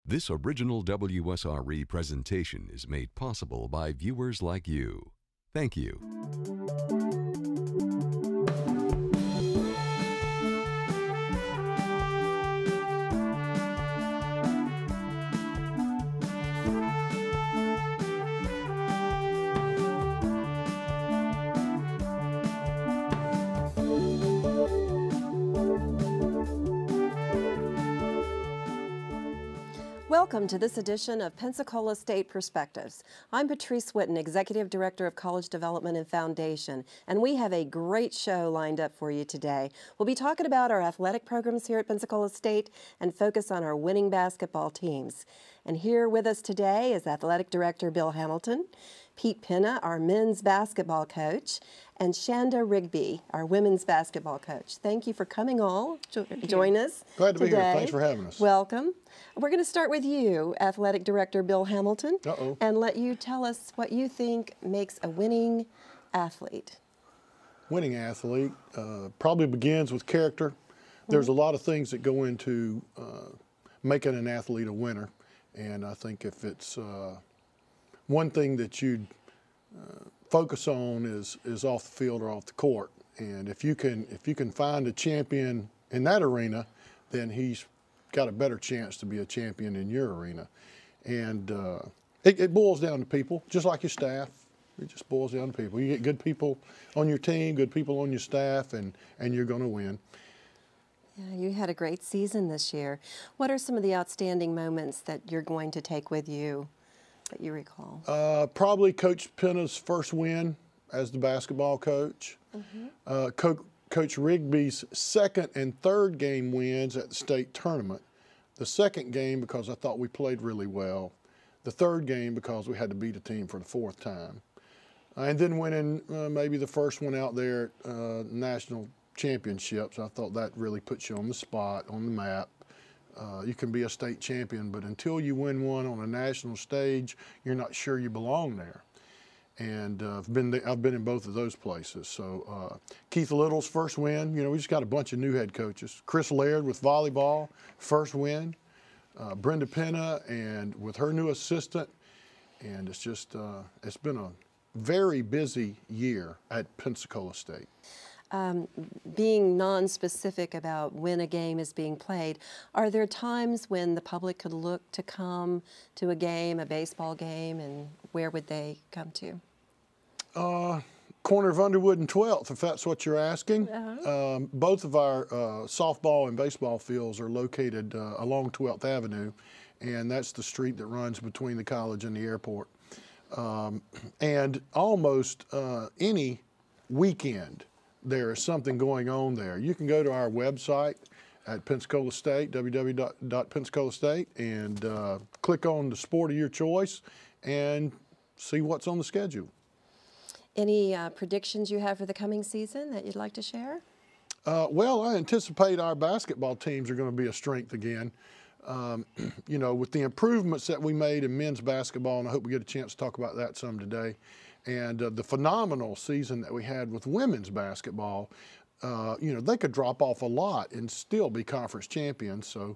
This original WSRE presentation is made possible by viewers like you. Thank you. Welcome to this edition of Pensacola State Perspectives. I'm Patrice Witten, Executive Director of College Development and Foundation, and we have a great show lined up for you today. We'll be talking about our athletic programs here at Pensacola State and focus on our winning basketball teams. And here with us today is Athletic Director Bill Hamilton, Pete Penna, our men's basketball coach, and Shanda Rigby, our women's basketball coach. Thank you for coming all. Join us Glad to today. be here. Thanks for having us. Welcome. We're going to start with you, Athletic Director Bill Hamilton, and let you tell us what you think makes a winning athlete. Winning athlete probably begins with character. There's a lot of things that go into making an athlete a winner, and I think if it's one thing that you'd focus on is off the field or off the court, and if you can find a champion in that arena, then he's got a better chance to be a champion in your arena. And it boils down to people, just like your staff. It just boils down to people. You get good people on your team, good people on your staff, and you're going to win. Yeah, you had a great season this year. What are some of the outstanding moments that you're going to take with you that you recall? Probably Coach Penna's first win as the basketball coach. Coach Rigby's second and third game wins at the state tournament. The second game because I thought we played really well. The third game because we had to beat a team for the fourth time. And then winning maybe the first one out there at national championships. I thought that really puts you on the spot, on the map. You can be a state champion, but until you win one on a national stage, you're not sure you belong there. And I've been in both of those places. So Keith Little's first win. You know, we just got a bunch of new head coaches. Chris Laird with volleyball, first win. Brenda Penna and with her new assistant. And it's just it's been a very busy year at Pensacola State. Being non-specific about when a game is being played, are there times when the public could look to come to a game, a baseball game, and where would they come to? Corner of Underwood and 12th, if that's what you're asking. Both of our softball and baseball fields are located along 12th Avenue, and that's the street that runs between the college and the airport. And almost any weekend, there is something going on there. You can go to our website at Pensacola State, www.pensacolastate, and click on the sport of your choice and see what's on the schedule. Any predictions you have for the coming season that you'd like to share? Well, I anticipate our basketball teams are going to be a strength again. You know, with the improvements that we made in men's basketball, and I hope we get a chance to talk about that some today, and the phenomenal season that we had with women's basketball, you know, they could drop off a lot and still be conference champions. So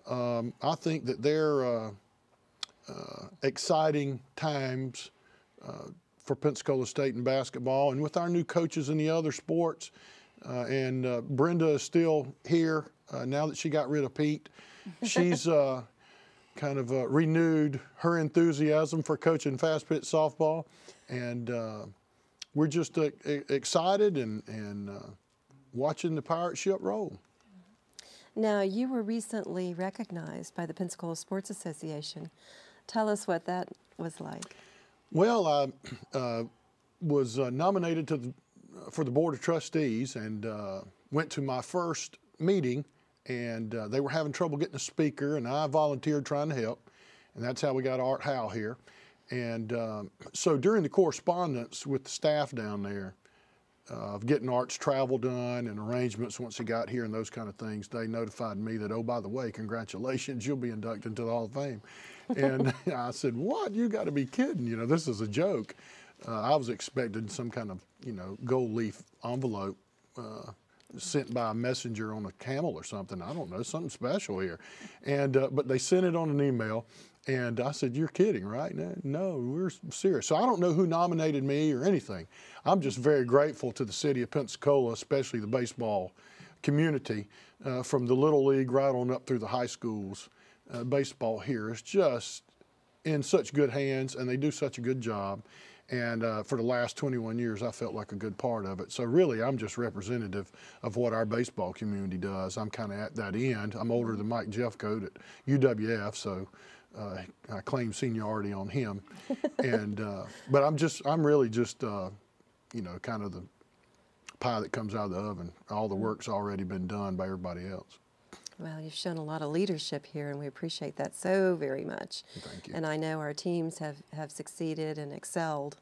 I think that they're exciting times for Pensacola State in basketball. And with our new coaches in the other sports, and Brenda is still here now that she got rid of Pete. She's kind of renewed her enthusiasm for coaching fast pitch softball. And we're just excited and watching the pirate ship roll. Now, you were recently recognized by the Pensacola Sports Association. Tell us what that was like. Well, I was nominated for the Board of Trustees and went to my first meeting, and they were having trouble getting a speaker, and I volunteered trying to help, and that's how we got Art Howe here. And so during the correspondence with the staff down there of getting Art's travel done and arrangements once he got here and those kind of things, they notified me that, oh, by the way, congratulations, you'll be inducted into the Hall of Fame. And I said, what? You got to be kidding. You know, this is a joke. I was expecting some kind of, you know, gold leaf envelope sent by a messenger on a camel or something. I don't know, something special here. And but they sent it on an email, and I said, "You're kidding, right?" No, we're serious. So I don't know who nominated me or anything. I'm just very grateful to the city of Pensacola, especially the baseball community, from the Little League right on up through the high schools. Baseball here is just in such good hands, and they do such a good job. And for the last 21 years, I felt like a good part of it. So really, I'm just representative of what our baseball community does. I'm kind of at that end. I'm older than Mike Jeffcoat at UWF, so I claim seniority on him. And but I'm really just you know, kind of the pie that comes out of the oven. All the work's already been done by everybody else. Well, you've shown a lot of leadership here, and we appreciate that so very much. Thank you. And I know our teams have succeeded and excelled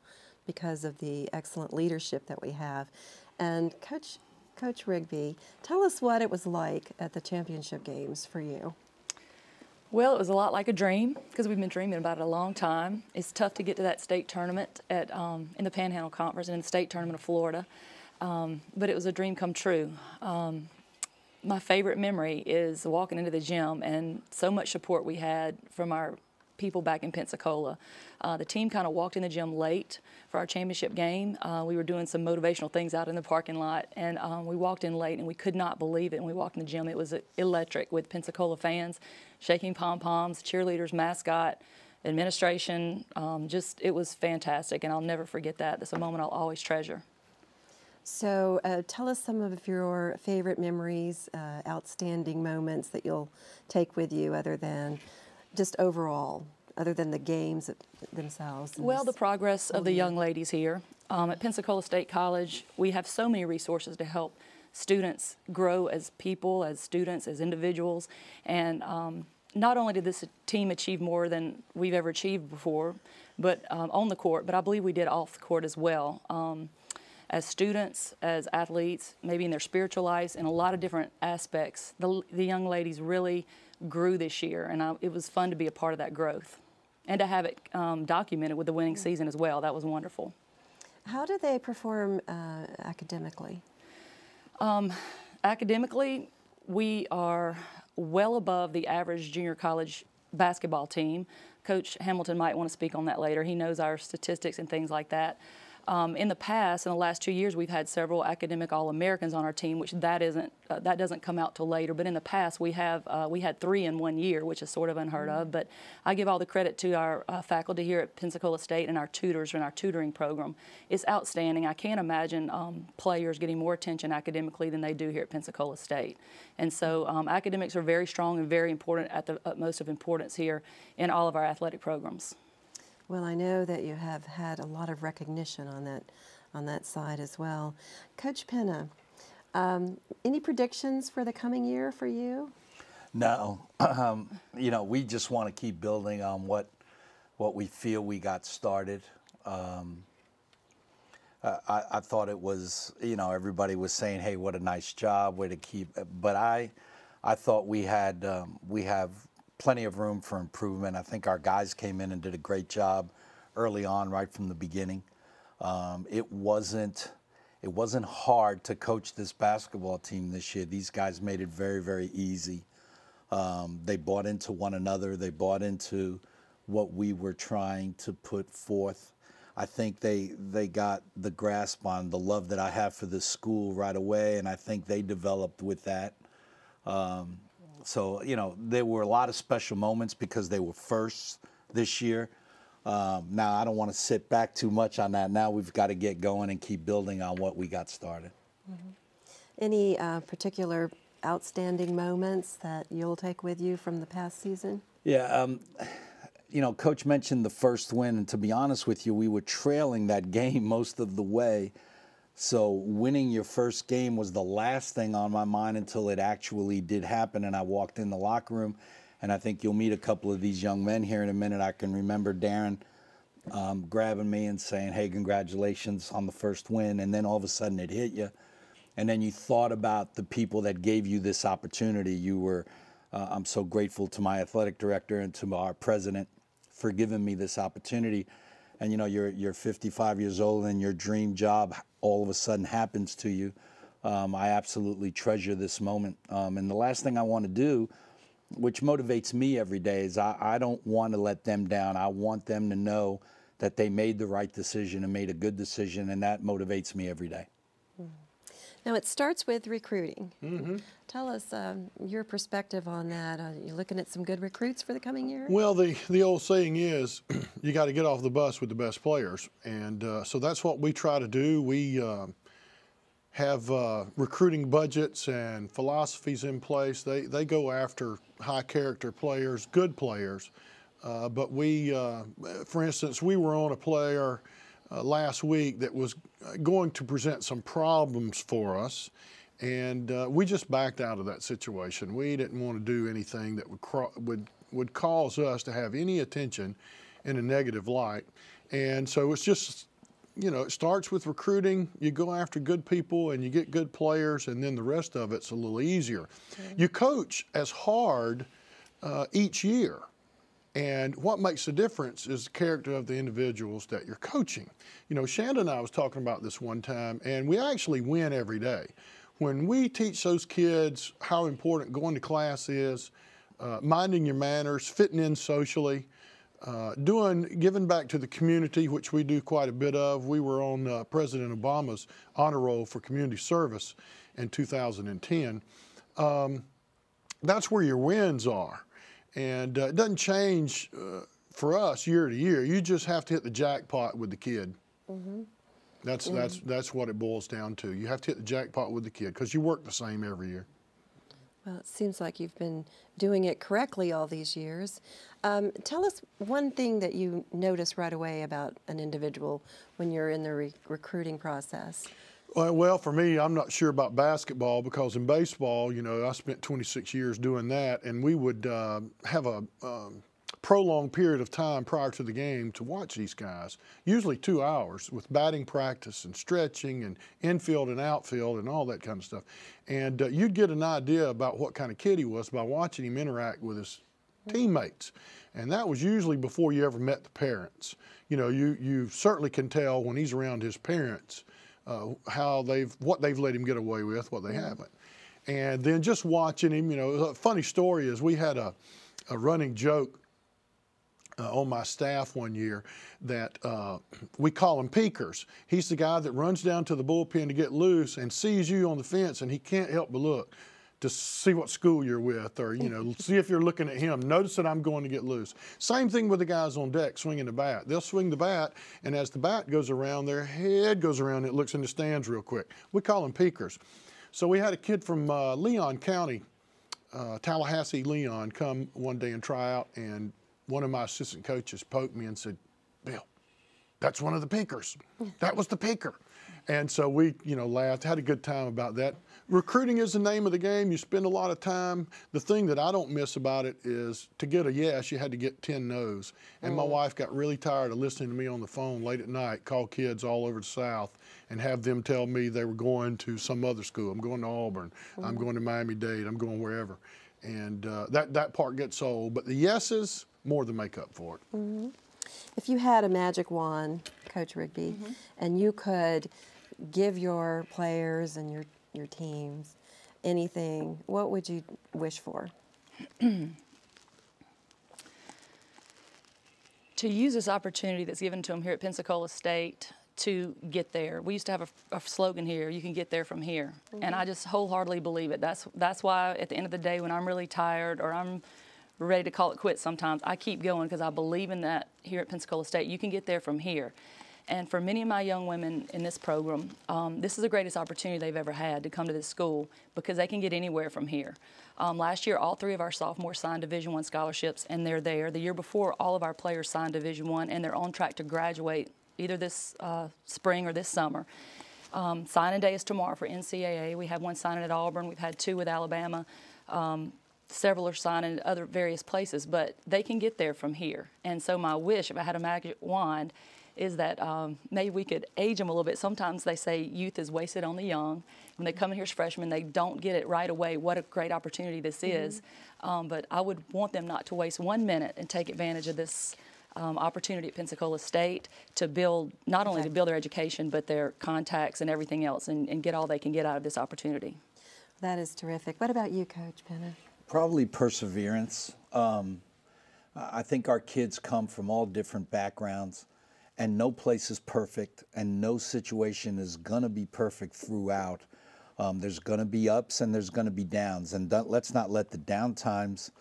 because of the excellent leadership that we have. And Coach Rigby, tell us what it was like at the championship games for you. Well, it was a lot like a dream because we've been dreaming about it a long time. It's tough to get to that state tournament at in the Panhandle Conference and in the state tournament of Florida, but it was a dream come true. My favorite memory is walking into the gym and so much support we had from our people back in Pensacola. The team kind of walked in the gym late for our championship game. We were doing some motivational things out in the parking lot, and we walked in late, and we could not believe it. When we walked in the gym, it was electric with Pensacola fans shaking pom-poms, cheerleaders, mascot, administration. It was fantastic, and I'll never forget that. That's a moment I'll always treasure. So tell us some of your favorite memories, outstanding moments that you'll take with you other than just overall, other than the games themselves. Well, the progress of the young ladies here. At Pensacola State College, we have so many resources to help students grow as people, as students, as individuals. And not only did this team achieve more than we've ever achieved before, but on the court, but I believe we did off the court as well. As students, as athletes, maybe in their spiritual lives, in a lot of different aspects, the young ladies really grew this year, and it was fun to be a part of that growth and to have it documented with the winning season as well. That was wonderful. How do they perform academically? Academically, we are well above the average junior college basketball team. Coach Hamilton might want to speak on that later. He knows our statistics and things like that. In the past, in the last 2 years, we've had several academic All-Americans on our team, which that doesn't come out till later. But in the past, we had 3 in 1 year, which is sort of unheard of. But I give all the credit to our faculty here at Pensacola State and our tutors and our tutoring program. It's outstanding. I can't imagine players getting more attention academically than they do here at Pensacola State. And so academics are very strong and very important, at the utmost of importance here in all of our athletic programs. Well, I know that you have had a lot of recognition on that side as well. Coach Penna, any predictions for the coming year for you? No, you know, we just want to keep building on what we feel we got started. I thought it was, you know, everybody was saying, "Hey, what a nice job, way to keep." But I thought we have plenty of room for improvement. I think our guys came in and did a great job early on, right from the beginning. It wasn't hard to coach this basketball team this year. These guys made it very, very easy. They bought into one another. They bought into what we were trying to put forth. I think they got the grasp on the love that I have for this school right away, and I think they developed with that. So, you know, there were a lot of special moments because they were first this year. Now, I don't want to sit back too much on that. Now we've got to get going and keep building on what we got started. Mm-hmm. Any particular outstanding moments that you'll take with you from the past season? Yeah, you know, Coach mentioned the first win, and to be honest with you, we were trailing that game most of the way. So winning your first game was the last thing on my mind until it actually did happen, and I walked in the locker room, and I think you'll meet a couple of these young men here in a minute. I can remember Darren grabbing me and saying, "Hey, congratulations on the first win," and then all of a sudden it hit you, and then you thought about the people that gave you this opportunity. You were, I'm so grateful to my athletic director and to our president for giving me this opportunity. And you know, you're 55 years old and your dream job all of a sudden happens to you. I absolutely treasure this moment. And the last thing I want to do, which motivates me every day, is I don't want to let them down. I want them to know that they made the right decision and made a good decision, and that motivates me every day. Now, it starts with recruiting. Tell us your perspective on that. You're looking at some good recruits for the coming year? Well, the old saying is, you got to get off the bus with the best players. And so that's what we try to do. We have recruiting budgets and philosophies in place. They go after high character players, good players. But we, for instance, we were on a player last week that was going to present some problems for us, and we just backed out of that situation. We didn't want to do anything that would cause us to have any attention in a negative light. And so it's just, you know, it starts with recruiting. You go after good people and you get good players, and then the rest of it's a little easier. You coach as hard each year. And what makes the difference is the character of the individuals that you're coaching. You know, Shanda and I was talking about this one time, and we actually win every day. When we teach those kids how important going to class is, minding your manners, fitting in socially, giving back to the community, which we do quite a bit of. We were on President Obama's honor roll for community service in 2010. That's where your wins are. And it doesn't change for us year to year. You just have to hit the jackpot with the kid. That's what it boils down to. You have to hit the jackpot with the kid because you work the same every year. Well, it seems like you've been doing it correctly all these years. Tell us one thing that you notice right away about an individual when you're in the recruiting process. Well, for me, I'm not sure about basketball because in baseball, you know, I spent 26 years doing that, and we would have a prolonged period of time prior to the game to watch these guys, usually 2 hours with batting practice and stretching and infield and outfield and all that kind of stuff. And you'd get an idea about what kind of kid he was by watching him interact with his teammates. And that was usually before you ever met the parents. You know, you certainly can tell when he's around his parents what they've let him get away with, what they haven't. And then just watching him, you know, a funny story is we had a running joke on my staff one year that we call him peekers. He's the guy that runs down to the bullpen to get loose and sees you on the fence, and he can't help but look to see what school you're with, or, you know, see if you're looking at him. Notice that I'm going to get loose. Same thing with the guys on deck swinging the bat. They'll swing the bat, and as the bat goes around, their head goes around, it looks in the stands real quick. We call them peekers. So we had a kid from Leon County, Tallahassee, Leon, come one day and try out, and one of my assistant coaches poked me and said, "Bill, that's one of the peekers. That was the peeker." And so we, you know, laughed, had a good time about that. Recruiting is the name of the game. You spend a lot of time. The thing that I don't miss about it is to get a yes, you had to get 10 no's. And my wife got really tired of listening to me on the phone late at night, call kids all over the South and have them tell me they were going to some other school. I'm going to Auburn. I'm going to Miami-Dade. I'm going wherever. And that part gets old. But the yeses more than make up for it. If you had a magic wand, Coach Rigby, and you could give your players and your teams anything, what would you wish for? To use this opportunity that's given to them here at Pensacola State to get there. We used to have a slogan here, you can get there from here. And I just wholeheartedly believe it. That's why at the end of the day when I'm really tired or I'm ready to call it quits sometimes, I keep going because I believe in that here at Pensacola State. You can get there from here. And for many of my young women in this program, this is the greatest opportunity they've ever had to come to this school because they can get anywhere from here. Last year, all 3 of our sophomores signed Division I scholarships, and they're there. The year before, all of our players signed Division I, and they're on track to graduate either this spring or this summer. Signing day is tomorrow for NCAA. We have one signing at Auburn. We've had 2 with Alabama. Several are signing at other various places, but they can get there from here. And so my wish, if I had a magic wand, is that maybe we could age them a little bit. Sometimes they say youth is wasted on the young. When they come in here as freshmen, they don't get it right away. What a great opportunity this is. But I would want them not to waste 1 minute and take advantage of this opportunity at Pensacola State to build, not only to build their education, but their contacts and everything else, and get all they can get out of this opportunity. That is terrific. What about you, Coach Penna? Probably perseverance. I think our kids come from all different backgrounds, and no place is perfect, and no situation is going to be perfect throughout. There's going to be ups and there's going to be downs, and let's not let the down times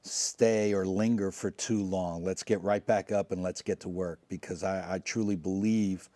stay or linger for too long. Let's get right back up and let's get to work, because I truly believe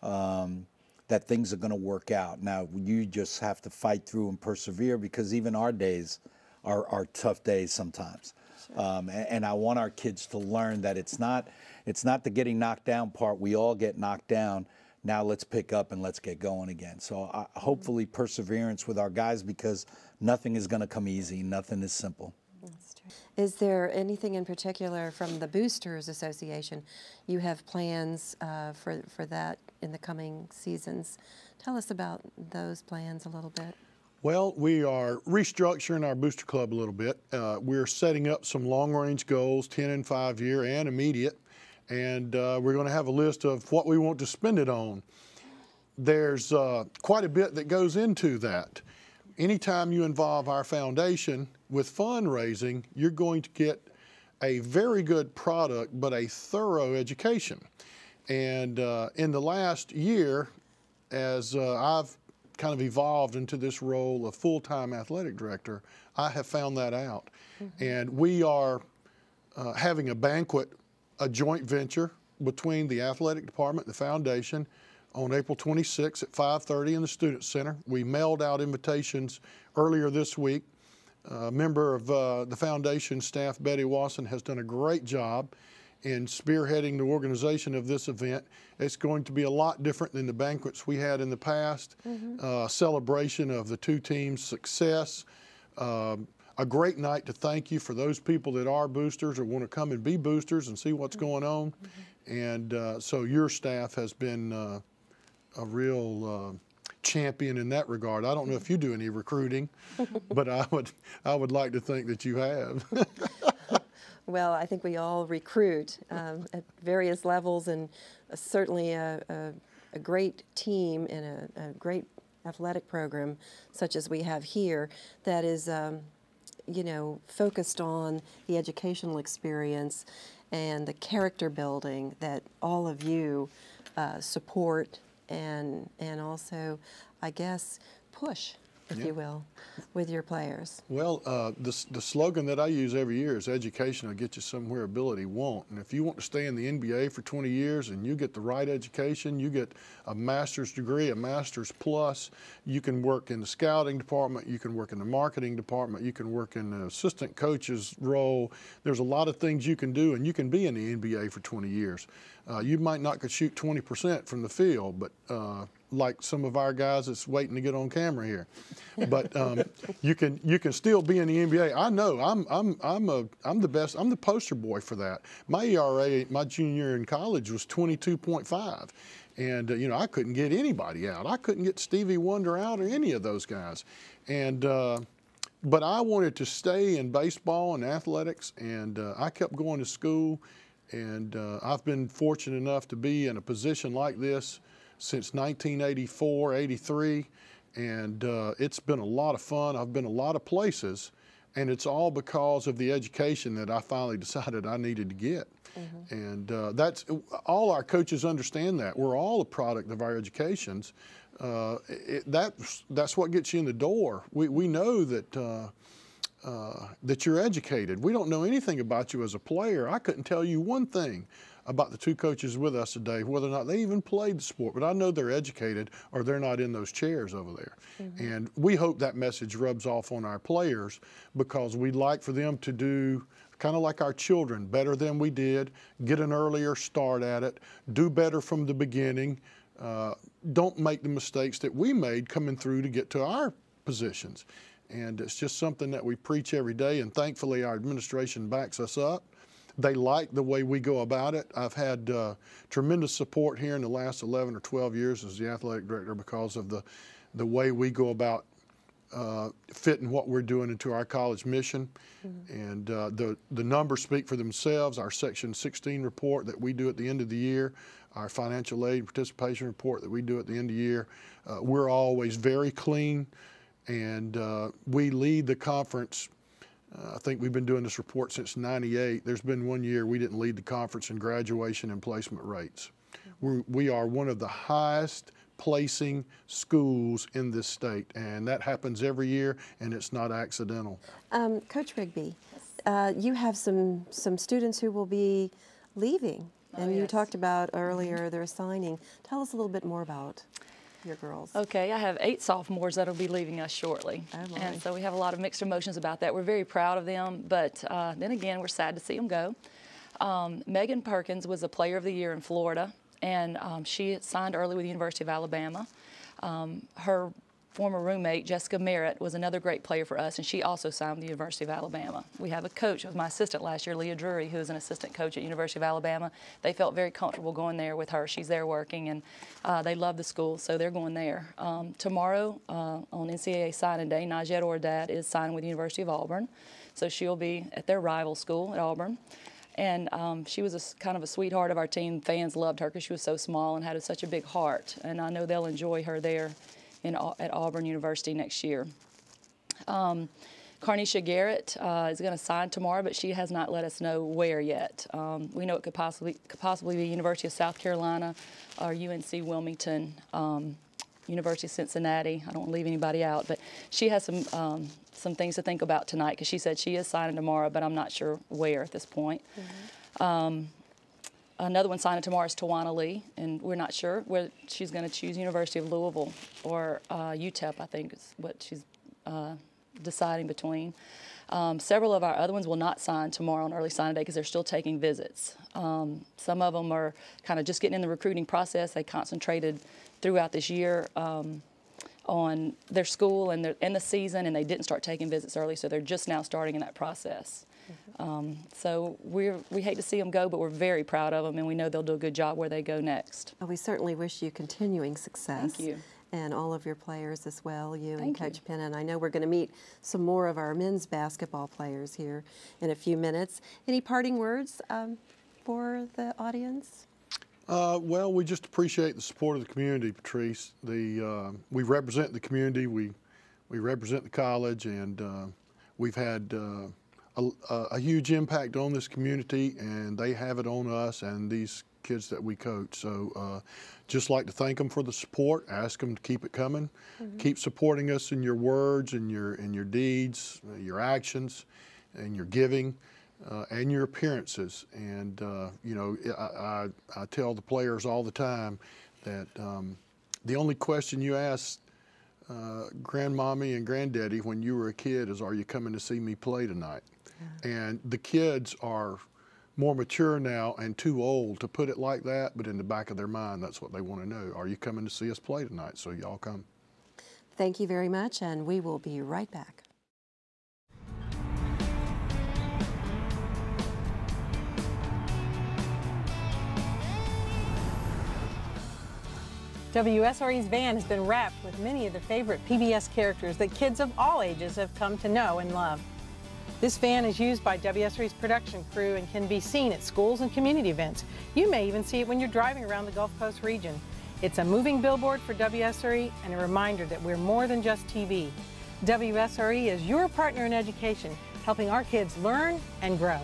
that things are going to work out. Now, you just have to fight through and persevere, because even our days are tough days sometimes. Sure. And I want our kids to learn that it's not the getting knocked down part. We all get knocked down. Now let's pick up and let's get going again. So hopefully perseverance with our guys, because nothing is going to come easy. Nothing is simple. That's true. Is there anything in particular from the Boosters Association? You have plans for that in the coming seasons. Tell us about those plans a little bit. Well, we are restructuring our booster club a little bit. We're setting up some long-range goals, 10 and 5-year and immediate, and we're going to have a list of what we want to spend it on. There's quite a bit that goes into that. Anytime you involve our foundation with fundraising, you're going to get a very good product, but a thorough education. And in the last year, as I've kind of evolved into this role of full-time athletic director, I have found that out. Mm-hmm. And we are having a banquet, a joint venture between the athletic department and the foundation on April 26th at 5:30 in the Student Center. We mailed out invitations earlier this week. A member of the foundation staff, Betty Wasson, has done a great job in spearheading the organization of this event. It's going to be a lot different than the banquets we had in the past. Mm-hmm. Celebration of the two teams' success. A great night to thank you for those people that are boosters or want to come and be boosters and see what's going on. Mm-hmm. And so your staff has been a real champion in that regard. I don't know if you do any recruiting, but I would like to think that you have. Well, I think we all recruit at various levels, and certainly a great team and a great athletic program such as we have here that is, you know, focused on the educational experience and the character building that all of you support and also, I guess, push, if you will, with your players. Well, the slogan that I use every year is education will get you somewhere ability won't. And if you want to stay in the NBA for 20 years and you get the right education, you get a master's degree, a master's plus, you can work in the scouting department, you can work in the marketing department, you can work in the assistant coach's role. There's a lot of things you can do, and you can be in the NBA for 20 years. You might not could shoot 20% from the field, but like some of our guys that's waiting to get on camera here. But you can still be in the NBA. I know I'm the best. I'm the poster boy for that. My ERA my junior year in college was 22.5, and you know, I couldn't get anybody out. I couldn't get Stevie Wonder out or any of those guys. And but I wanted to stay in baseball and athletics, and I kept going to school. And I've been fortunate enough to be in a position like this since 1984, 83, and it's been a lot of fun. I've been a lot of places, and it's all because of the education that I finally decided I needed to get. Mm-hmm. And that's all our coaches understand that. We're all a product of our educations. That's what gets you in the door. We know that that you're educated. We don't know anything about you as a player. I couldn't tell you one thing about the two coaches with us today, whether or not they even played the sport, but I know they're educated or they're not in those chairs over there. Mm-hmm. And we hope that message rubs off on our players, because we'd like for them to do kind of like our children, better than we did, get an earlier start at it, do better from the beginning, don't make the mistakes that we made coming through to get to our positions. And it's just something that we preach every day, and thankfully our administration backs us up. They like the way we go about it. I've had tremendous support here in the last 11 or 12 years as the athletic director because of the way we go about fitting what we're doing into our college mission. And the numbers speak for themselves. Our Section 16 report that we do at the end of the year, our financial aid participation report that we do at the end of the year, we're always very clean, and we lead the conference. I think we've been doing this report since '98. There's been one year we didn't lead the conference in graduation and placement rates. We are one of the highest placing schools in this state, and that happens every year, and it's not accidental. Coach Rigby, you have some students who will be leaving, and you talked about earlier their signing. Tell us a little bit more about your girls. Okay, I have 8 sophomores that will be leaving us shortly, and so we have a lot of mixed emotions about that. We're very proud of them, but then again, we're sad to see them go. Megan Perkins was a Player of the Year in Florida, and she signed early with the University of Alabama. Her former roommate, Jessica Merritt, was another great player for us, and she also signed with the University of Alabama. We have a coach, who was my assistant last year, Leah Drury, who is an assistant coach at University of Alabama. They felt very comfortable going there with her. She's there working, and they love the school, so they're going there. Tomorrow, on NCAA signing day, Najed Ordad is signing with the University of Auburn, so she'll be at their rival school at Auburn. And she was kind of a sweetheart of our team. Fans loved her because she was so small and had such a big heart. And I know they'll enjoy her there at Auburn University next year. Carnisha Garrett is going to sign tomorrow, but she has not let us know where yet. We know it could possibly be University of South Carolina or UNC Wilmington, University of Cincinnati. I don't want to leave anybody out, but she has some things to think about tonight, because she said she is signing tomorrow, but I'm not sure where at this point. Another one signing tomorrow is Tawana Lee, and we're not sure where she's going to choose, University of Louisville or UTEP, I think is what she's deciding between. Several of our other ones will not sign tomorrow on early signing day because they're still taking visits. Some of them are kind of just getting in the recruiting process. They concentrated throughout this year on their school and the season, and they didn't start taking visits early, so they're just now starting in that process. So we hate to see them go, but we're very proud of them, and we know they'll do a good job where they go next. Well, we certainly wish you continuing success. Thank you. And all of your players as well, you Thank and Coach you. Penna. And I know we're going to meet some more of our men's basketball players here in a few minutes. Any parting words for the audience? Well, we just appreciate the support of the community, Patrice. We represent the community, we represent the college, and we've had a huge impact on this community, and they have it on us and these kids that we coach. So just like to thank them for the support, ask them to keep it coming, keep supporting us in your words and your deeds, your actions, and your giving. And your appearances. And, you know, I tell the players all the time that the only question you ask grandmommy and granddaddy when you were a kid is, are you coming to see me play tonight? Yeah. And the kids are more mature now and too old to put it like that, but in the back of their mind, that's what they want to know. Are you coming to see us play tonight? So y'all come. Thank you very much, and we will be right back. WSRE's van has been wrapped with many of the favorite PBS characters that kids of all ages have come to know and love. This van is used by WSRE's production crew and can be seen at schools and community events. You may even see it when you're driving around the Gulf Coast region. It's a moving billboard for WSRE and a reminder that we're more than just TV. WSRE is your partner in education, helping our kids learn and grow.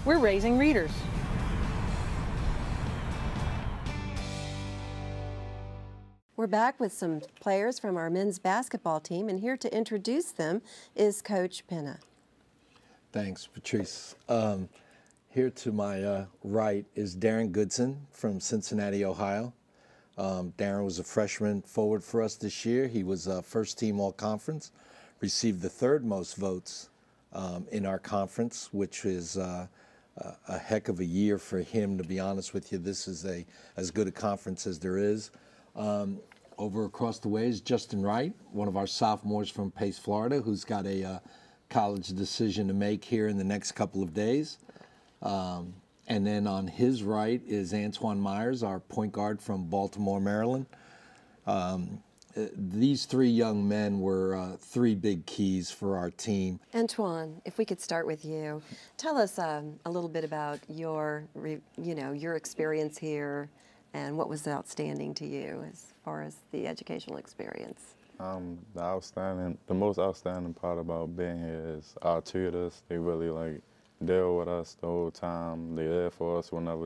We're raising readers. We're back with some players from our men's basketball team, and here to introduce them is Coach Penna. Thanks, Patrice. Here to my right is Darren Goodson from Cincinnati, Ohio. Darren was a freshman forward for us this year. He was first team all-conference, received the third most votes in our conference, which is a heck of a year for him, to be honest with you. This is as good a conference as there is. Over across the way is Justin Wright, one of our sophomores from Pace, Florida, who's got a college decision to make here in the next couple of days. And then on his right is Antoine Myers, our point guard from Baltimore, Maryland. these three young men were three big keys for our team. Antoine, if we could start with you, tell us a little bit about your experience here and what was outstanding to you as far as the educational experience. The most outstanding part about being here is our tutors. They really like deal with us the whole time. They're there for us whenever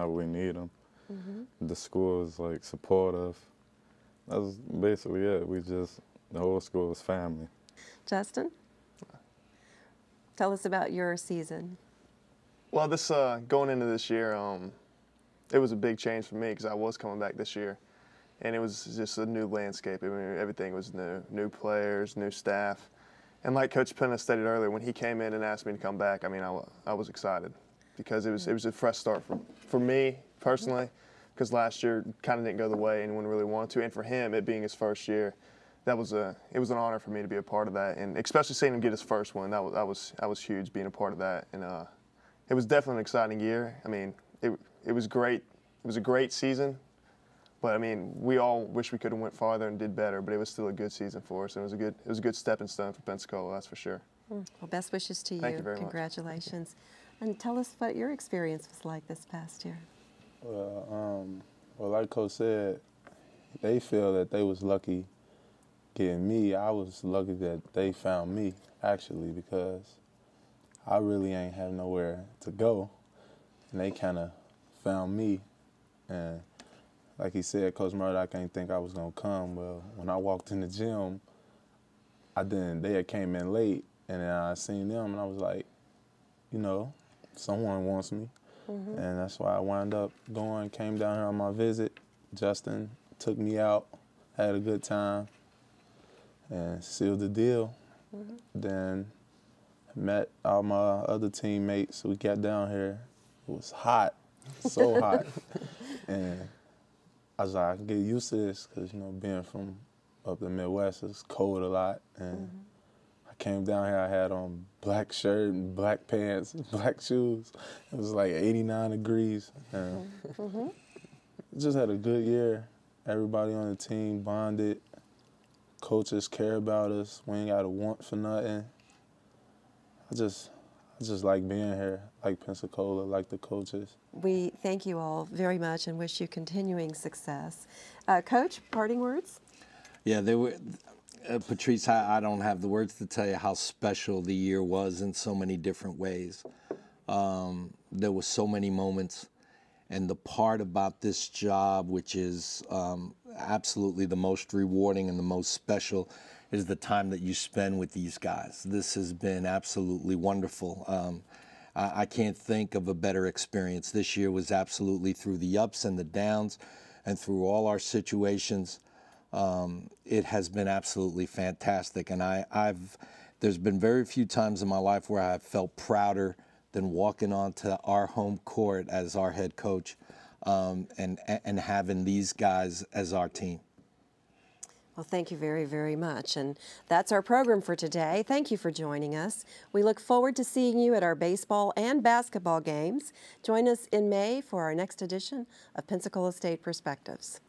we need them. The school is like supportive. That's basically it. The whole school is family. Justin, tell us about your season. Well, going into this year, it was a big change for me because I was coming back this year, and it was just a new landscape. I mean, everything was new players, new staff, and like Coach Penna stated earlier, when he came in and asked me to come back, I mean, I was excited because it was a fresh start for me personally. Because last year kind of didn't go the way anyone really wanted to, and for him, it being his first year, it was an honor for me to be a part of that, and especially seeing him get his first one, that was huge being a part of that, and it was definitely an exciting year. I mean, it was great. It was a great season, but I mean, we all wish we could have went farther and did better, but it was still a good season for us, and it was a good stepping stone for Pensacola, that's for sure. Well, best wishes to you. Thank you very much. Congratulations. And tell us what your experience was like this past year. Well, like Coach said, they feel that they was lucky getting me. I was lucky that they found me, actually, because I really ain't have nowhere to go, and they kind of found me. And like he said, Coach Murdoch ain't think I was gonna come. Well, when I walked in the gym, they had came in late, and then I seen them, and I was like, someone wants me. And that's why I wound up came down here on my visit. Justin took me out, had a good time, and sealed the deal. Then met all my other teammates. We got down here. It was hot, so hot. And I was like, I can get used to this because, being from up the Midwest, it's cold a lot. And I came down here, I had on black shirt and black pants, black shoes. It was like 89 degrees. And just had a good year. Everybody on the team bonded. Coaches care about us. We ain't got to want for nothing. I just like being here, like Pensacola, like the coaches. We thank you all very much and wish you continuing success. Coach, parting words? Yeah, they were. Patrice, I don't have the words to tell you how special the year was in so many different ways. There were so many moments, and the part about this job, which is absolutely the most rewarding and the most special, is the time that you spend with these guys. This has been absolutely wonderful. I can't think of a better experience. This year was absolutely through the ups and the downs and through all our situations. It has been absolutely fantastic, and there's been very few times in my life where I've felt prouder than walking onto our home court as our head coach and having these guys as our team. Well, thank you very, very much. And that's our program for today. Thank you for joining us. We look forward to seeing you at our baseball and basketball games. Join us in May for our next edition of Pensacola State Perspectives.